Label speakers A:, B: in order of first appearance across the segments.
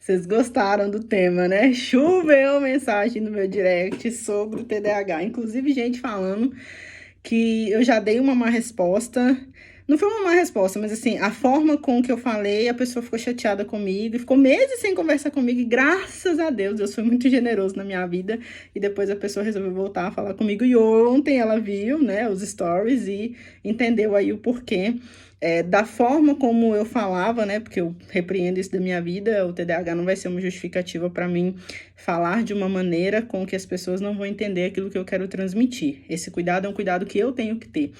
A: Vocês gostaram do tema, né? Choveu mensagem no meu direct sobre o TDAH. Inclusive, gente falando que eu já dei uma má resposta. Não foi uma má resposta, mas assim, a forma com que eu falei, a pessoa ficou chateada comigo, e ficou meses sem conversar comigo, e graças a Deus, Deus foi muito generoso na minha vida, e depois a pessoa resolveu voltar a falar comigo, e ontem ela viu, né, os stories, e entendeu aí o porquê. Da forma como eu falava, né, porque eu repreendo isso da minha vida, o TDAH não vai ser uma justificativa para mim falar de uma maneira com que as pessoas não vão entender aquilo que eu quero transmitir. Esse cuidado é um cuidado que eu tenho que ter.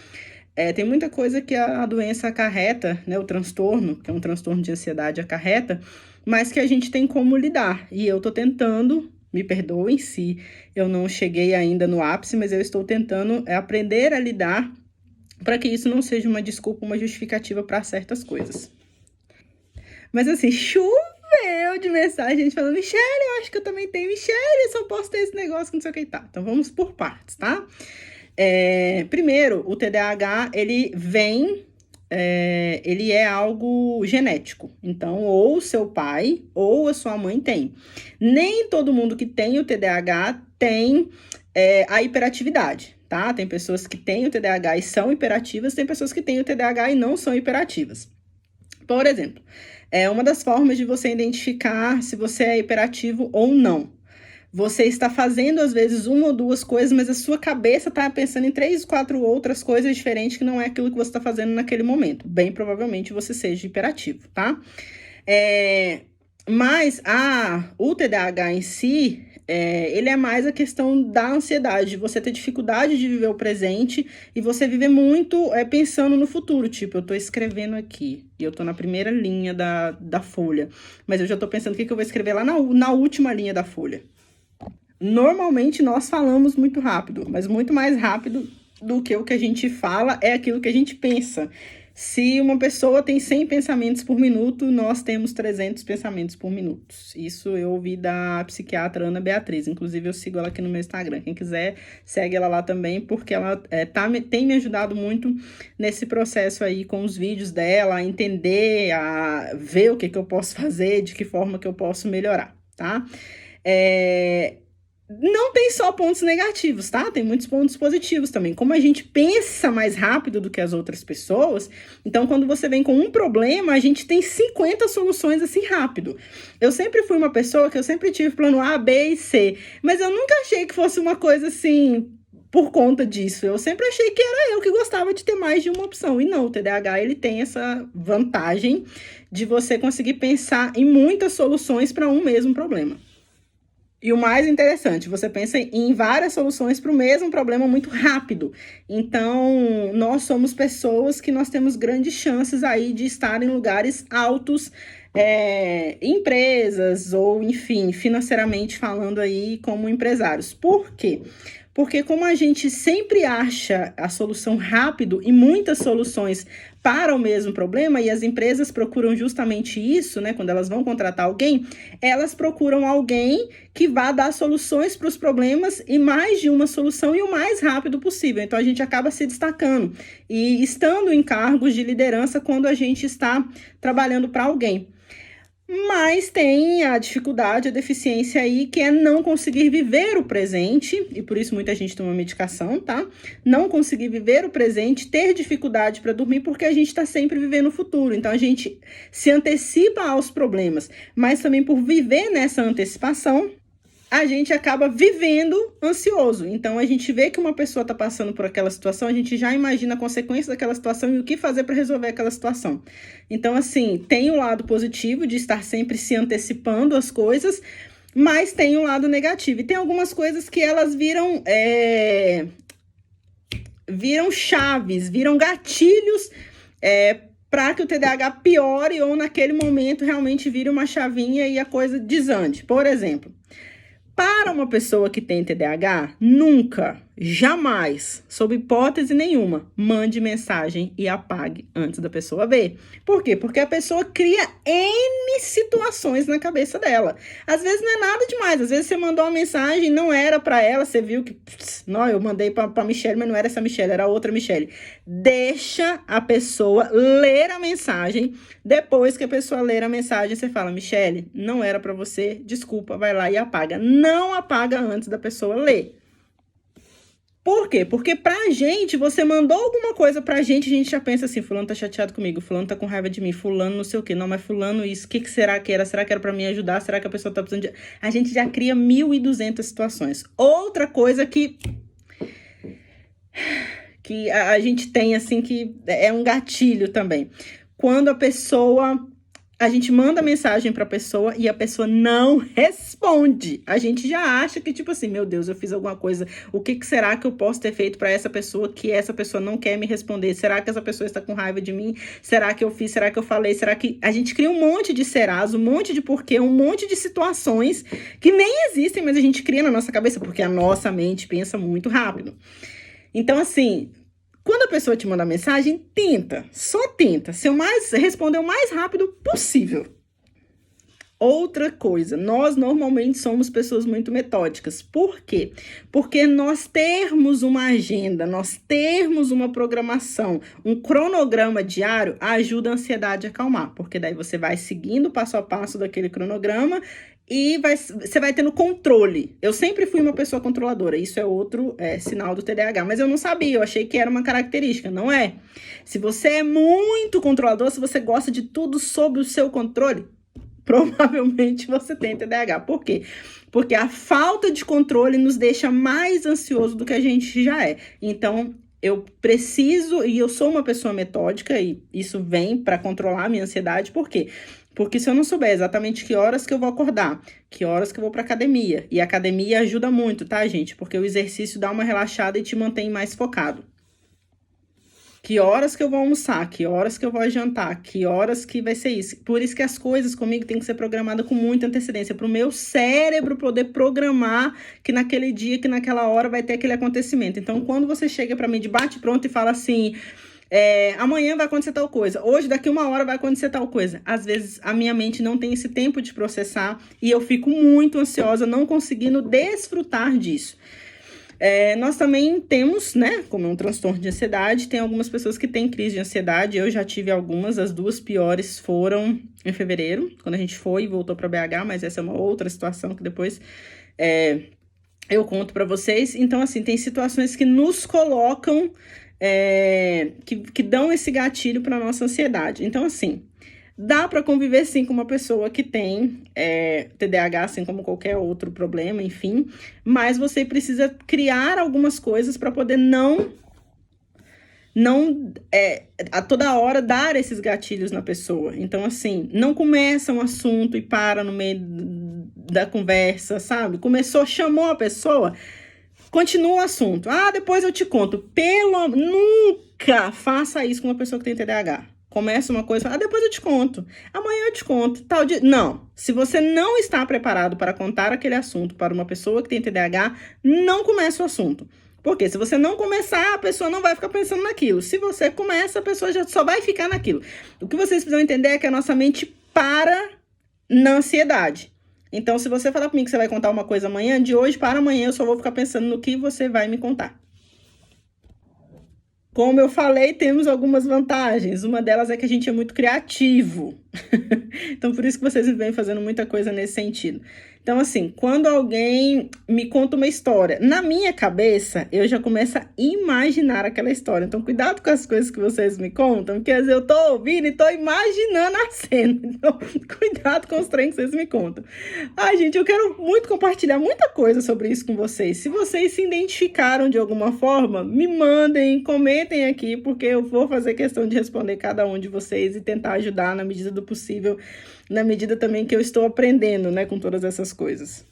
A: Tem muita coisa que a doença acarreta, né, o transtorno, que é um transtorno de ansiedade, acarreta, mas que a gente tem como lidar. E eu tô tentando, me perdoem se eu não cheguei ainda no ápice, mas eu estou tentando aprender a lidar para que isso não seja uma desculpa, uma justificativa para certas coisas. Mas assim, choveu de mensagem, gente falando, Michelle, eu acho que eu também tenho, Michelle, eu só posso ter esse negócio que não sei o que tá. Então vamos por partes, tá? Primeiro, o TDAH, ele é algo genético. Então, ou seu pai ou a sua mãe tem. Nem todo mundo que tem o TDAH tem a hiperatividade, tá? Tem pessoas que têm o TDAH e são hiperativas, tem pessoas que têm o TDAH e não são hiperativas. Por exemplo, uma das formas de você identificar se você é hiperativo ou não. Você está fazendo, às vezes, uma ou duas coisas, mas a sua cabeça está pensando em 3, 4 outras coisas diferentes que não é aquilo que você está fazendo naquele momento. Bem provavelmente você seja hiperativo, tá? Mas o TDAH em si, ele é mais a questão da ansiedade, você ter dificuldade de viver o presente e você viver muito pensando no futuro. Tipo, eu tô escrevendo aqui e eu tô na primeira linha da folha, mas eu já tô pensando o que eu vou escrever lá na última linha da folha. Normalmente nós falamos muito rápido, mas muito mais rápido do que o que a gente fala é aquilo que a gente pensa. Se uma pessoa tem 100 pensamentos por minuto, nós temos 300 pensamentos por minuto. Isso eu ouvi da psiquiatra Ana Beatriz. Inclusive, eu sigo ela aqui no meu Instagram. Quem quiser, segue ela lá também, porque ela tem me ajudado muito nesse processo aí com os vídeos dela, a entender, a ver o que eu posso fazer, de que forma que eu posso melhorar, tá? Não tem só pontos negativos, tá? Tem muitos pontos positivos também. Como a gente pensa mais rápido do que as outras pessoas, então quando você vem com um problema, a gente tem 50 soluções assim rápido. Eu sempre fui uma pessoa que eu sempre tive plano A, B e C, mas eu nunca achei que fosse uma coisa assim por conta disso. Eu sempre achei que era eu que gostava de ter mais de uma opção. E não, o TDAH ele tem essa vantagem de você conseguir pensar em muitas soluções para um mesmo problema. E o mais interessante, você pensa em várias soluções para o mesmo problema muito rápido. Então, nós somos pessoas que nós temos grandes chances aí de estar em lugares altos, empresas ou, enfim, financeiramente falando aí como empresários. Por quê? Porque como a gente sempre acha a solução rápido e muitas soluções para o mesmo problema, e as empresas procuram justamente isso, né? Quando elas vão contratar alguém, elas procuram alguém que vá dar soluções para os problemas e mais de uma solução e o mais rápido possível. Então, a gente acaba se destacando e estando em cargos de liderança quando a gente está trabalhando para alguém. Mas tem a dificuldade, a deficiência aí, que é não conseguir viver o presente, e por isso muita gente toma medicação, tá? Não conseguir viver o presente, ter dificuldade para dormir, porque a gente está sempre vivendo o futuro. Então, a gente se antecipa aos problemas, mas também por viver nessa antecipação, a gente acaba vivendo ansioso. Então, a gente vê que uma pessoa está passando por aquela situação, a gente já imagina a consequência daquela situação e o que fazer para resolver aquela situação. Então, assim, tem o lado positivo de estar sempre se antecipando às coisas, mas tem o lado negativo. E tem algumas coisas que elas viram chaves, viram gatilhos para que o TDAH piore ou naquele momento realmente vire uma chavinha e a coisa desande. Por exemplo, para uma pessoa que tem TDAH, nunca, jamais, sob hipótese nenhuma, mande mensagem e apague antes da pessoa ver. Por quê? Porque a pessoa cria N situações na cabeça dela. Às vezes não é nada demais, às vezes você mandou uma mensagem, não era pra ela, você viu que, não, eu mandei pra Michelle, mas não era essa Michelle, era outra Michelle. Deixa a pessoa ler a mensagem, depois que a pessoa ler a mensagem, você fala, Michelle, não era pra você, desculpa, vai lá e apaga. Não apaga antes da pessoa ler. Por quê? Porque pra gente, você mandou alguma coisa pra gente, a gente já pensa assim, fulano tá chateado comigo, fulano tá com raiva de mim, fulano não sei o quê, não, mas fulano isso, o que será que era? Será que era pra me ajudar? Será que a pessoa tá precisando de... A gente já cria 1.200 situações. Outra coisa que a gente tem, assim, que é um gatilho também. Quando a gente manda mensagem pra pessoa e a pessoa não responde. A gente já acha que, tipo assim, meu Deus, eu fiz alguma coisa. O que será que eu posso ter feito pra essa pessoa que essa pessoa não quer me responder? Será que essa pessoa está com raiva de mim? Será que eu fiz? Será que eu falei? Será que... A gente cria um monte de serás, um monte de porquê, um monte de situações que nem existem, mas a gente cria na nossa cabeça, porque a nossa mente pensa muito rápido. Então, assim... Quando a pessoa te manda mensagem, tenta, só tenta, responder o mais rápido possível. Outra coisa, nós normalmente somos pessoas muito metódicas. Por quê? Porque nós termos uma agenda, nós termos uma programação, um cronograma diário ajuda a ansiedade a acalmar, porque daí você vai seguindo passo a passo daquele cronograma e você vai tendo controle. Eu sempre fui uma pessoa controladora, isso é outro sinal do TDAH, mas eu não sabia, eu achei que era uma característica, não é? Se você é muito controlador, se você gosta de tudo sob o seu controle, provavelmente você tem TDAH. Por quê? Porque a falta de controle nos deixa mais ansioso do que a gente já é. Então, eu preciso, e eu sou uma pessoa metódica, e isso vem para controlar a minha ansiedade, por quê? Porque se eu não souber exatamente que horas que eu vou acordar, que horas que eu vou para academia, e a academia ajuda muito, tá, gente? Porque o exercício dá uma relaxada e te mantém mais focado. Que horas que eu vou almoçar, que horas que eu vou jantar, que horas que vai ser isso. Por isso que as coisas comigo têm que ser programadas com muita antecedência, para o meu cérebro poder programar que naquele dia, que naquela hora vai ter aquele acontecimento. Então, quando você chega para mim de bate-pronto e fala assim... amanhã vai acontecer tal coisa, hoje daqui 1 hora vai acontecer tal coisa. Às vezes a minha mente não tem esse tempo de processar e eu fico muito ansiosa, não conseguindo desfrutar disso. Nós também temos, né, como é um transtorno de ansiedade, tem algumas pessoas que têm crise de ansiedade, eu já tive algumas, as 2 piores foram em fevereiro, quando a gente foi e voltou para BH, mas essa é uma outra situação que depois eu conto para vocês. Então, assim, tem situações que nos colocam, que dão esse gatilho para nossa ansiedade. Então, assim, dá para conviver, sim, com uma pessoa que tem TDAH, assim como qualquer outro problema, enfim. Mas você precisa criar algumas coisas para poder não a toda hora dar esses gatilhos na pessoa. Então, assim, não começa um assunto e para no meio da conversa, sabe? Começou, chamou a pessoa, continua o assunto. Depois eu te conto. Nunca faça isso com uma pessoa que tem TDAH. Começa uma coisa, depois eu te conto. Amanhã eu te conto. Tal dia. Não. Se você não está preparado para contar aquele assunto para uma pessoa que tem TDAH, não comece o assunto. Porque se você não começar, a pessoa não vai ficar pensando naquilo. Se você começa, a pessoa já só vai ficar naquilo. O que vocês precisam entender é que a nossa mente para na ansiedade. Então, se você falar comigo que você vai contar uma coisa amanhã, de hoje para amanhã eu só vou ficar pensando no que você vai me contar. Como eu falei, temos algumas vantagens. Uma delas é que a gente é muito criativo. Então, por isso que vocês vêm fazendo muita coisa nesse sentido. Então, assim, quando alguém me conta uma história, na minha cabeça, eu já começo a imaginar aquela história. Então, cuidado com as coisas que vocês me contam, porque às vezes eu tô ouvindo e tô imaginando a cena. Então, cuidado com os trem que vocês me contam. Gente, eu quero muito compartilhar muita coisa sobre isso com vocês. Se vocês se identificaram de alguma forma, me mandem, comentem aqui, porque eu vou fazer questão de responder cada um de vocês e tentar ajudar na medida do possível, na medida também que eu estou aprendendo, né, com todas essas coisas.